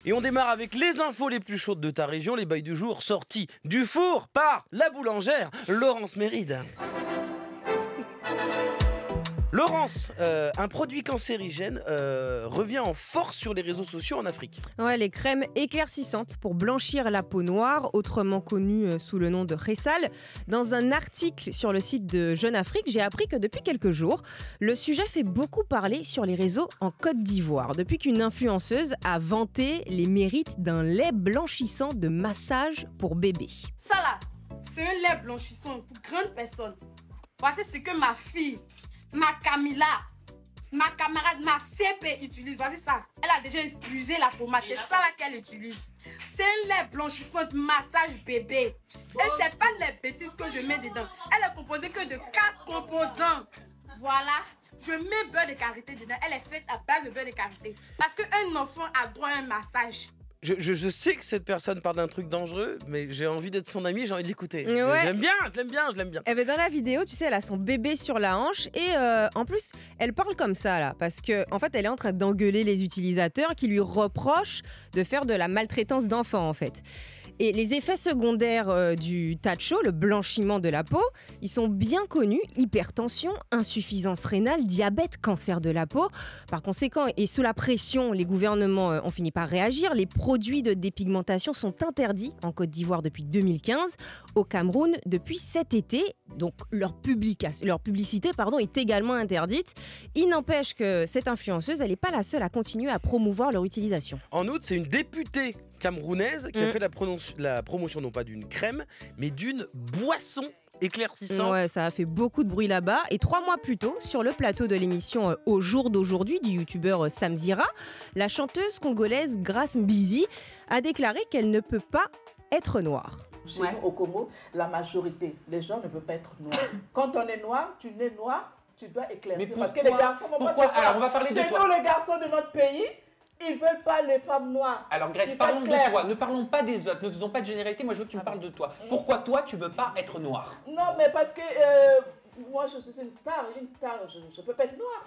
Et on démarre avec les infos les plus chaudes de ta région, les bails du jour sortis du four par la boulangère Laurence Méride. Laurence, un produit cancérigène revient en force sur les réseaux sociaux en Afrique. Ouais, les crèmes éclaircissantes pour blanchir la peau noire, autrement connues sous le nom de Ressal. Dans un article sur le site de Jeune Afrique, j'ai appris que depuis quelques jours, le sujet fait beaucoup parler sur les réseaux en Côte d'Ivoire, depuis qu'une influenceuse a vanté les mérites d'un lait blanchissant de massage pour bébé. Ça là, c'est un lait blanchissant pour grandes personnes. Voici ce que ma fille, ma Camilla, ma camarade, ma CP utilise. Voici ça. Elle a déjà utilisé la pommade. C'est ça là qu'elle utilise. C'est un lait blanchissant de massage bébé. Et c'est pas les bêtises que je mets dedans. Elle est composée que de 4 composants. Voilà. Je mets beurre de karité dedans. Elle est faite à base de beurre de karité. Parce qu'un enfant a droit à un massage. Je sais que cette personne parle d'un truc dangereux, mais j'ai envie d'être son ami, j'ai envie de l'écouter. Ouais. Je l'aime bien. Eh ben dans la vidéo, tu sais, elle a son bébé sur la hanche et en plus, elle parle comme ça là, parce que en fait, elle est en train d'engueuler les utilisateurs qui lui reprochent de faire de la maltraitance d'enfants en fait. Et les effets secondaires du tacho, le blanchiment de la peau, ils sont bien connus. Hypertension, insuffisance rénale, diabète, cancer de la peau. Par conséquent, et sous la pression, les gouvernements ont fini par réagir. Les produits de dépigmentation sont interdits en Côte d'Ivoire depuis 2015. Au Cameroun, depuis cet été, donc leur publicité est également interdite. Il n'empêche que cette influenceuse, elle n'est pas la seule à continuer à promouvoir leur utilisation. En outre, c'est une députée camerounaise qui a fait la promotion non pas d'une crème, mais d'une boisson éclaircissante. Ouais, ça a fait beaucoup de bruit là-bas. Et 3 mois plus tôt, sur le plateau de l'émission Au jour d'aujourd'hui du youtubeur Sam Zira, la chanteuse congolaise Grace Mbisi a déclaré qu'elle ne peut pas être noire. Chez nous, au Congo, la majorité des gens ne veulent pas être noirs. Quand on est noir, tu nais noir, tu dois éclaircir. Mais parce que les garçons, alors on va parler de chez toi. nous, les garçons de notre pays, ils ne veulent pas les femmes noires. Alors Greg, parlons de toi, ne parlons pas des autres, ne faisons pas de généralité, moi je veux que tu me parles de toi. Pourquoi toi tu veux pas être noir? Non, mais parce que moi je suis une star, je peux pas être noire.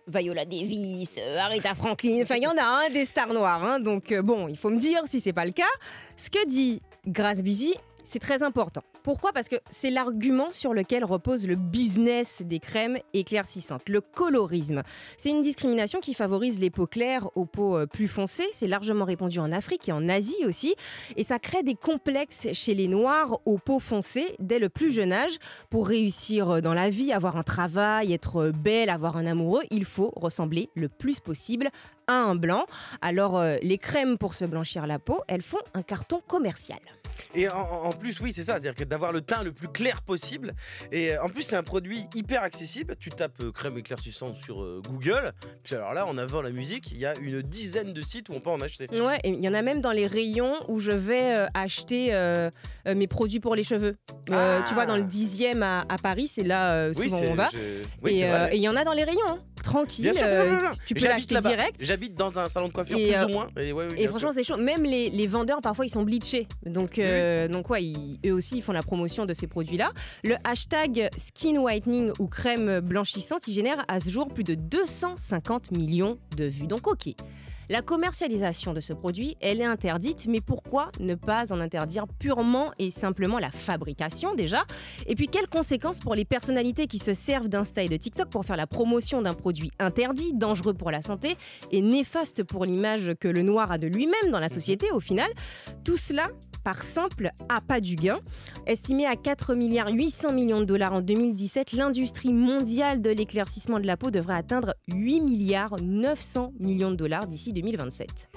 Viola Davis, Aretha Franklin, enfin il y en a des stars noires. Donc bon, il faut me dire si c'est pas le cas. Ce que dit Grace Mbisi, c'est très important. Pourquoi ? Parce que c'est l'argument sur lequel repose le business des crèmes éclaircissantes, le colorisme. C'est une discrimination qui favorise les peaux claires aux peaux plus foncées. C'est largement répandu en Afrique et en Asie aussi. Et ça crée des complexes chez les Noirs aux peaux foncées dès le plus jeune âge. Pour réussir dans la vie, avoir un travail, être belle, avoir un amoureux, il faut ressembler le plus possible à un blanc. Alors les crèmes pour se blanchir la peau, elles font un carton commercial. Et en plus, oui, c'est ça, c'est-à-dire que d'avoir le teint le plus clair possible. Et en plus, c'est un produit hyper accessible. Tu tapes crème éclaircissante sur Google. Puis alors là, en avant la musique, il y a une dizaine de sites où on peut en acheter. Ouais, et il y en a même dans les rayons où je vais acheter mes produits pour les cheveux. Tu vois, dans le 10e à Paris, c'est là souvent où on va. Et il y en a dans les rayons, hein. Tranquille, tu peux l'acheter direct. J'habite dans un salon de coiffure, plus ou moins. Et franchement, c'est chaud. Même les vendeurs, parfois, ils sont bleachés. Donc ouais, eux aussi, ils font la promotion de ces produits-là. Le hashtag skin whitening ou crème blanchissante, il génère à ce jour plus de 250 millions de vues. Donc ok, la commercialisation de ce produit, elle est interdite, mais pourquoi ne pas en interdire purement et simplement la fabrication déjà ? Et puis quelles conséquences pour les personnalités qui se servent d'Insta et de TikTok pour faire la promotion d'un produit interdit, dangereux pour la santé et néfaste pour l'image que le noir a de lui-même dans la société au final ? Tout cela par simple appât du gain. Estimé à 4,8 milliards $ en 2017, l'industrie mondiale de l'éclaircissement de la peau devrait atteindre 8,9 milliards $ d'ici 2027.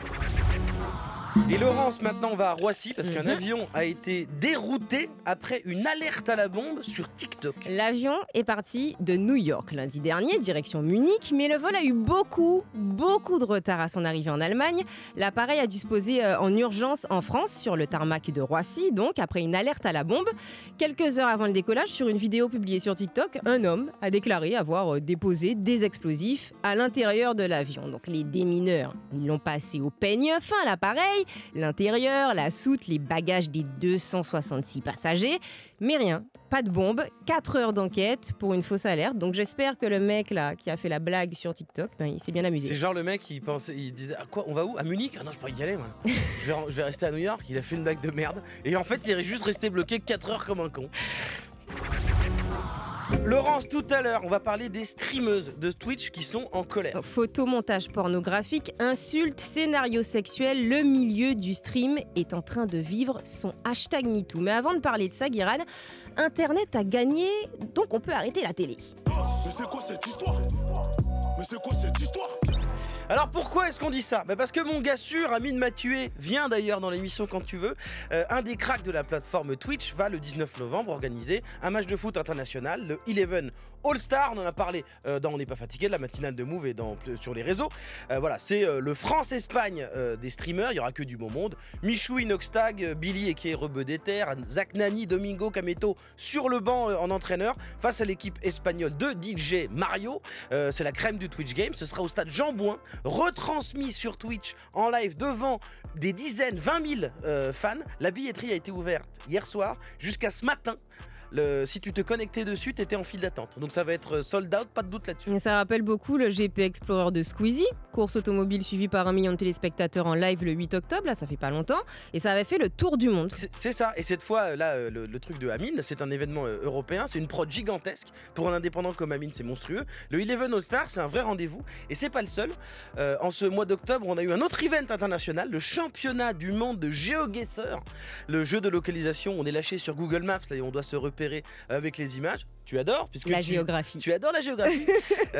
Et Laurence, maintenant on va à Roissy parce qu'un avion a été dérouté après une alerte à la bombe sur TikTok. L'avion est parti de New York lundi dernier, direction Munich, mais le vol a eu beaucoup de retard à son arrivée en Allemagne. L'appareil a dû se poser en urgence en France, sur le tarmac de Roissy, donc après une alerte à la bombe. Quelques heures avant le décollage, sur une vidéo publiée sur TikTok, un homme a déclaré avoir déposé des explosifs à l'intérieur de l'avion. Donc les démineurs, ils l'ont passé au peigne fin l'appareil. l'appareil, l'intérieur, la soute, les bagages des 266 passagers. Mais rien, pas de bombe, 4 heures d'enquête pour une fausse alerte. Donc j'espère que le mec là qui a fait la blague sur TikTok, il s'est bien amusé. C'est genre le mec il disait ah, quoi, on va où? À Munich? Ah non, je pourrais y aller moi. je vais rester à New York. Il a fait une blague de merde. Et en fait, il est juste resté bloqué 4 heures comme un con. Laurence, tout à l'heure, on va parler des streameuses de Twitch qui sont en colère. Photomontage pornographique, insultes, scénarios sexuels, le milieu du stream est en train de vivre son hashtag MeToo. Mais avant de parler de ça, Guiran, Internet a gagné, donc on peut arrêter la télé. Mais c'est quoi cette histoire? Mais c'est quoi cette histoire? Alors pourquoi est-ce qu'on dit ça? Parce que mon gars sûr, Amine Mathieu, vient d'ailleurs dans l'émission Quand tu veux. Un des cracks de la plateforme Twitch va le 19 novembre organiser un match de foot international, le Eleven All-Star. On en a parlé dans On n'est pas fatigué, de la matinale de Move et sur les réseaux. Voilà, c'est le France-Espagne des streamers, il n'y aura que du beau monde. Michou, Inoxtag, Billy et qui est Rebeu d'Ether, Zach Nani, Domingo Cameto sur le banc en entraîneur face à l'équipe espagnole de DJ Mario. C'est la crème du Twitch Game, ce sera au stade Jean Bouin, retransmis sur Twitch en live devant des dizaines, 20 000 fans. La billetterie a été ouverte hier soir jusqu'à ce matin. Si tu te connectais dessus, tu étais en file d'attente. Donc ça va être sold out, pas de doute là-dessus. Ça rappelle beaucoup le GP Explorer de Squeezie, course automobile suivie par 1 million de téléspectateurs en live le 8 octobre, là ça fait pas longtemps, et ça avait fait le tour du monde. C'est ça, et cette fois, là, le truc de Amine, c'est un événement européen, c'est une prod gigantesque. Pour un indépendant comme Amine, c'est monstrueux. Le Eleven All-Star, c'est un vrai rendez-vous, et c'est pas le seul. En ce mois d'octobre, on a eu un autre event international, le championnat du monde de GeoGuessr, le jeu de localisation. On est lâché sur Google Maps, là, et on doit se repérer avec les images. Tu adores puisque géographie. Tu adores la géographie.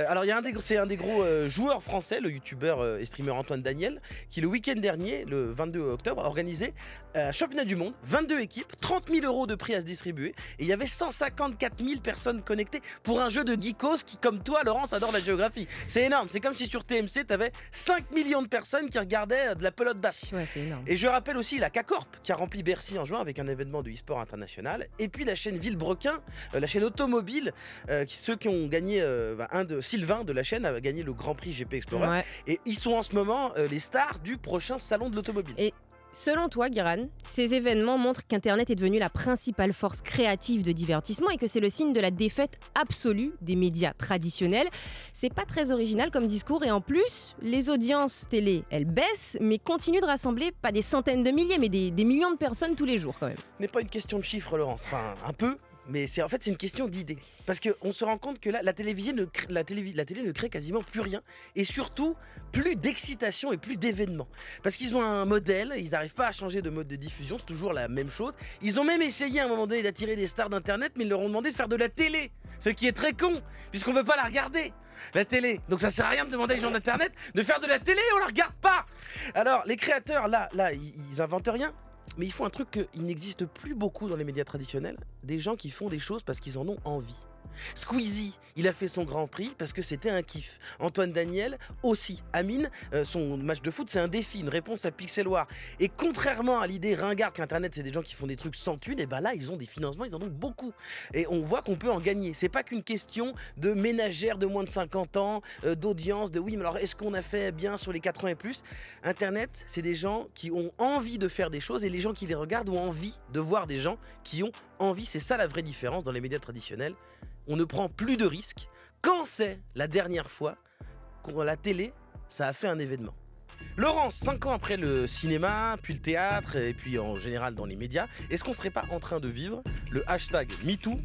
Alors c'est un des gros joueurs français, le youtubeur et streamer Antoine Daniel, qui le week-end dernier, le 22 octobre, a organisé un championnat du monde, 22 équipes, 30 000 € de prix à se distribuer, et il y avait 154 000 personnes connectées pour un jeu de geekos qui, comme toi, Laurence, adore la géographie. C'est énorme, c'est comme si sur TMC, tu avais 5 millions de personnes qui regardaient de la pelote basse. Ouais, c'est énorme. Et je rappelle aussi la K-Corp qui a rempli Bercy en juin avec un événement de e-sport international, et puis la chaîne Villebrequin, la chaîne automobile, ceux qui ont gagné, Sylvain de la chaîne a gagné le Grand Prix GP Explorer, ouais. Et ils sont en ce moment les stars du prochain salon de l'automobile. Et selon toi, Guiran, ces événements montrent qu'Internet est devenu la principale force créative de divertissement et que c'est le signe de la défaite absolue des médias traditionnels. C'est pas très original comme discours, et en plus, les audiences télé, elles baissent, mais continuent de rassembler pas des centaines de milliers, mais des millions de personnes tous les jours quand même. Ce n'est pas une question de chiffres, Laurence, enfin un peu. Mais c'est une question d'idées. Parce qu'on se rend compte que là, la télé ne crée quasiment plus rien. Et surtout, plus d'excitation et plus d'événements. Parce qu'ils ont un modèle, ils n'arrivent pas à changer de mode de diffusion, c'est toujours la même chose. Ils ont même essayé à un moment donné d'attirer des stars d'internet, mais ils leur ont demandé de faire de la télé. Ce qui est très con, puisqu'on ne veut pas la regarder, la télé. Donc ça sert à rien de demander aux gens d'internet de faire de la télé et on la regarde pas. Alors les créateurs, là, ils inventent rien. Mais il faut un truc qu'il n'existe plus beaucoup dans les médias traditionnels, des gens qui font des choses parce qu'ils en ont envie. Squeezie, il a fait son Grand Prix parce que c'était un kiff. Antoine Daniel aussi. Amine, son match de foot, c'est un défi, une réponse à Pixel War. Et contrairement à l'idée ringarde qu'Internet, c'est des gens qui font des trucs sans thunes, et ben là, ils ont des financements, ils en ont beaucoup. Et on voit qu'on peut en gagner. C'est pas qu'une question de ménagères de moins de 50 ans, d'audience, de oui, mais alors est-ce qu'on a fait bien sur les 4 ans et plus? Internet, c'est des gens qui ont envie de faire des choses, et les gens qui les regardent ont envie de voir des gens qui ont envie. C'est ça la vraie différence dans les médias traditionnels. On ne prend plus de risques. Quand c'est la dernière fois qu'on la télé, ça a fait un événement? Laurence, 5 ans après le cinéma, puis le théâtre, et puis en général dans les médias, est-ce qu'on serait pas en train de vivre le hashtag MeToo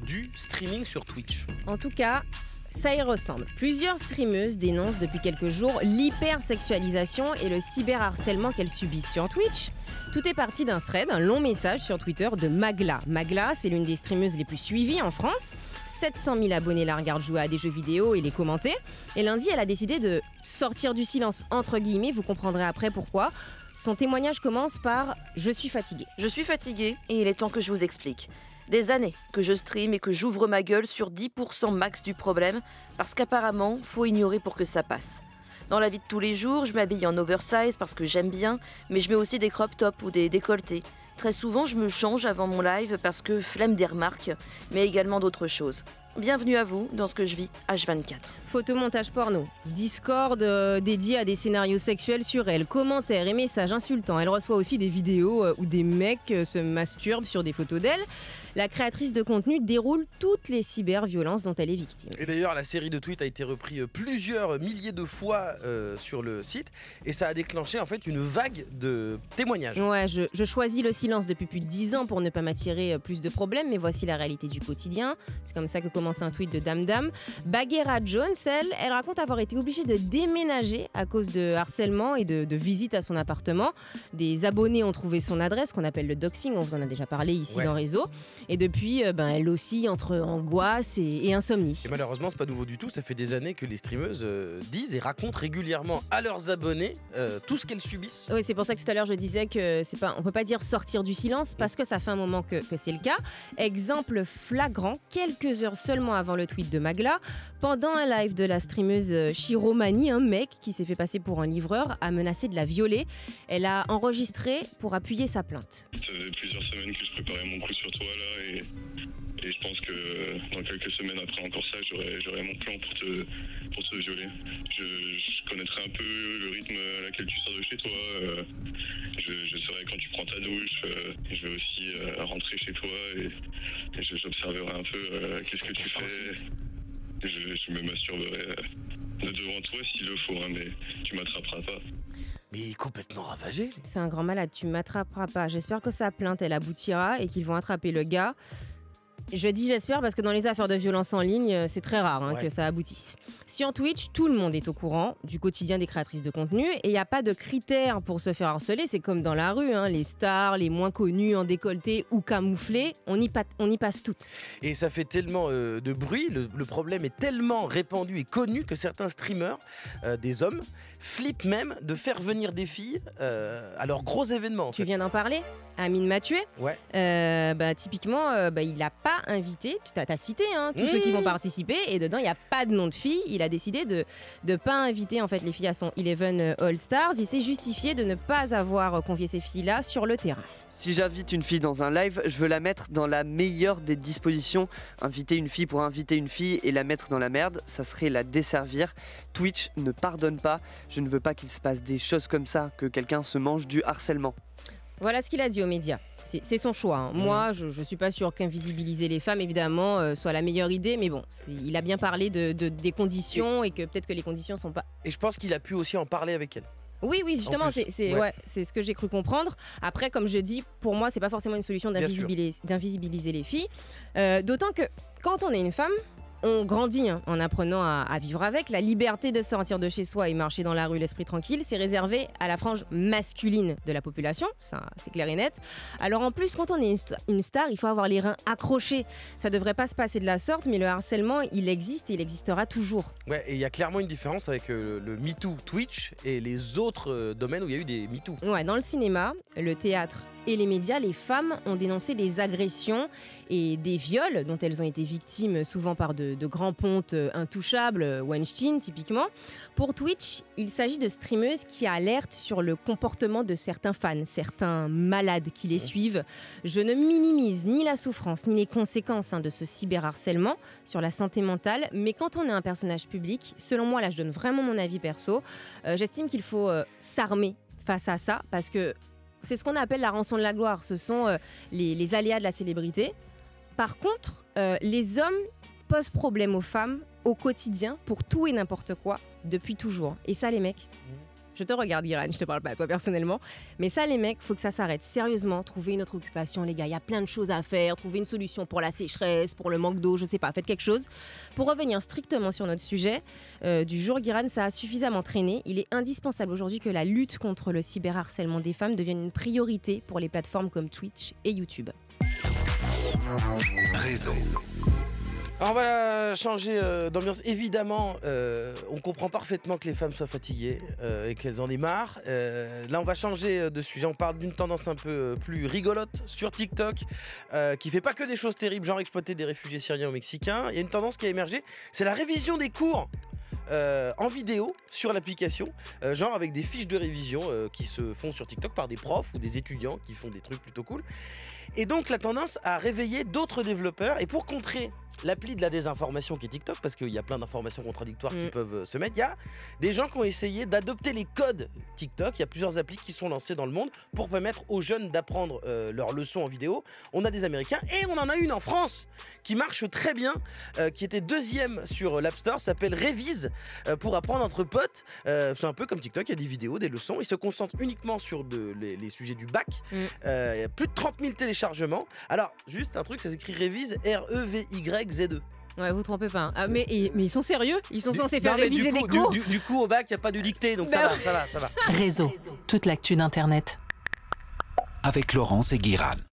du streaming sur Twitch? En tout cas, ça y ressemble. Plusieurs streameuses dénoncent depuis quelques jours l'hypersexualisation et le cyberharcèlement qu'elles subissent sur Twitch. Tout est parti d'un thread, un long message sur Twitter de Magla. Magla, c'est l'une des streameuses les plus suivies en France. 700 000 abonnés la regardent jouer à des jeux vidéo et les commenter. Et lundi, elle a décidé de sortir du silence, entre guillemets, vous comprendrez après pourquoi. Son témoignage commence par « Je suis fatiguée ». Je suis fatiguée et il est temps que je vous explique. Des années que je stream et que j'ouvre ma gueule sur 10% max du problème, parce qu'apparemment, faut ignorer pour que ça passe. Dans la vie de tous les jours, je m'habille en oversize parce que j'aime bien, mais je mets aussi des crop tops ou des décolletés. Très souvent, je me change avant mon live parce que flemme des remarques, mais également d'autres choses. Bienvenue à vous dans ce que je vis H24. Photomontage porno, Discord dédié à des scénarios sexuels sur elle, commentaires et messages insultants. Elle reçoit aussi des vidéos où des mecs se masturbent sur des photos d'elle. La créatrice de contenu déroule toutes les cyberviolences dont elle est victime. Et d'ailleurs, la série de tweets a été reprise plusieurs milliers de fois sur le site et ça a déclenché en fait une vague de témoignages. Ouais, je choisis le silence depuis plus de 10 ans pour ne pas m'attirer plus de problèmes, mais voici la réalité du quotidien. C'est comme ça que commence un tweet de Dame Dame. Bagheera Jones, elle raconte avoir été obligée de déménager à cause de harcèlement et de visites à son appartement. Des abonnés ont trouvé son adresse, qu'on appelle le doxing, on vous en a déjà parlé ici dans Réseau. Et depuis, elle oscille entre angoisse et insomnie. Et malheureusement, c'est pas nouveau du tout. Ça fait des années que les streameuses disent et racontent régulièrement à leurs abonnés tout ce qu'elles subissent. Oui, c'est pour ça que tout à l'heure je disais que on peut pas dire sortir du silence parce que ça fait un moment que c'est le cas. Exemple flagrant, quelques heures seulement avant le tweet de Magla, pendant un live de la streameuse Chiromani, un mec qui s'est fait passer pour un livreur a menacé de la violer. Elle a enregistré pour appuyer sa plainte. Ça faisait plusieurs semaines que je préparais mon coup sur toi là et je pense que dans quelques semaines après encore ça, j'aurai mon plan pour te violer. Je connaîtrai un peu le rythme à laquelle tu sors de chez toi. Je saurai quand tu prends ta douche. Je vais aussi rentrer chez toi et j'observerai un peu qu'est-ce que tu fais. Je me masturberai devant toi s'il le faut, hein, mais tu m'attraperas pas. Mais il est complètement ravagé. C'est un grand malade, tu m'attraperas pas. J'espère que sa plainte, elle aboutira et qu'ils vont attraper le gars. Je dis j'espère parce que dans les affaires de violence en ligne, c'est très rare que ça aboutisse. Sur Twitch, tout le monde est au courant du quotidien des créatrices de contenu et il n'y a pas de critères pour se faire harceler. C'est comme dans la rue, les stars, les moins connus en décolleté ou camouflés, on y passe toutes. Et ça fait tellement de bruit, le problème est tellement répandu et connu que certains streamers, des hommes, flippent même de faire venir des filles à leurs gros événements. Tu viens d'en parler, Amine Mathieu. Ouais. Typiquement, il n'a pas invité, tu as cité tous ceux qui vont participer et dedans il n'y a pas de nom de filles. Il a décidé de ne pas inviter en fait les filles à son Eleven All Stars. Il s'est justifié de ne pas avoir convié ces filles-là sur le terrain. Si j'invite une fille dans un live, je veux la mettre dans la meilleure des dispositions. Inviter une fille pour inviter une fille et la mettre dans la merde, ça serait la desservir. Twitch ne pardonne pas. Je ne veux pas qu'il se passe des choses comme ça, que quelqu'un se mange du harcèlement. Voilà ce qu'il a dit aux médias. C'est son choix. Moi, je ne suis pas sûre qu'invisibiliser les femmes, évidemment, soit la meilleure idée. Mais bon, il a bien parlé des conditions et que peut-être que les conditions ne sont pas... Et je pense qu'il a pu aussi en parler avec elle. Oui, justement, c'est ce que j'ai cru comprendre. Après, comme je dis, pour moi, c'est pas forcément une solution d'invisibiliser les filles. D'autant que quand on est une femme, on grandit en apprenant à vivre avec. La liberté de sortir de chez soi et marcher dans la rue l'esprit tranquille, c'est réservé à la frange masculine de la population, ça c'est clair et net. Alors en plus, quand on est une star, il faut avoir les reins accrochés. Ça devrait pas se passer de la sorte, mais le harcèlement, il existe et il existera toujours. Ouais, et il y a clairement une différence avec le MeToo Twitch et les autres domaines où il y a eu des MeToo. Ouais, dans le cinéma, le théâtre et les médias, les femmes ont dénoncé des agressions et des viols dont elles ont été victimes souvent par de grands pontes intouchables, Weinstein typiquement. Pour Twitch, il s'agit de streameuses qui alertent sur le comportement de certains fans, certains malades qui les suivent. Je ne minimise ni la souffrance ni les conséquences de ce cyberharcèlement sur la santé mentale, mais quand on est un personnage public, selon moi, là je donne vraiment mon avis perso, j'estime qu'il faut s'armer face à ça parce que c'est ce qu'on appelle la rançon de la gloire. Ce sont les aléas de la célébrité. Par contre, les hommes posent problème aux femmes au quotidien pour tout et n'importe quoi depuis toujours. Et ça, les mecs, je te regarde, Iran, je te parle pas à toi personnellement, mais ça, les mecs, faut que ça s'arrête. Sérieusement, trouvez une autre occupation, les gars. Il y a plein de choses à faire. Trouvez une solution pour la sécheresse, pour le manque d'eau, je sais pas. Faites quelque chose. Pour revenir strictement sur notre sujet du jour, Guiran, ça a suffisamment traîné. Il est indispensable aujourd'hui que la lutte contre le cyberharcèlement des femmes devienne une priorité pour les plateformes comme Twitch et YouTube. Réseau. Alors on va changer d'ambiance. Évidemment, on comprend parfaitement que les femmes soient fatiguées et qu'elles en aient marre. Là, on va changer de sujet. On parle d'une tendance un peu plus rigolote sur TikTok qui fait pas que des choses terribles, genre exploiter des réfugiés syriens ou mexicains. Il y a une tendance qui a émergé, c'est la révision des cours. en vidéo sur l'application, genre avec des fiches de révision qui se font sur TikTok par des profs ou des étudiants qui font des trucs plutôt cool. Et donc la tendance a réveillé d'autres développeurs, et pour contrer l'appli de la désinformation qui est TikTok, parce qu'il y a plein d'informations contradictoires qui peuvent se mettre, il y a des gens qui ont essayé d'adopter les codes TikTok. Il y a plusieurs applis qui sont lancées dans le monde pour permettre aux jeunes d'apprendre leurs leçons en vidéo. On a des Américains et on en a une en France qui marche très bien, qui était 2e sur l'App Store, s'appelle Révise, pour apprendre entre potes. C'est un peu comme TikTok, il y a des vidéos, des leçons. Ils se concentrent uniquement sur les sujets du bac. Il y a plus de 30 000 téléchargements. Alors, juste un truc, ça s'écrit Révise, R-E-V-Y-Z-E. Ouais, vous trompez pas. Ah, mais ils sont sérieux? Ils sont censés faire réviser les cours. Du coup, au bac, il n'y a pas de dictée, donc ça va. Réseau, toute l'actu d'Internet. Avec Laurence et Guirane.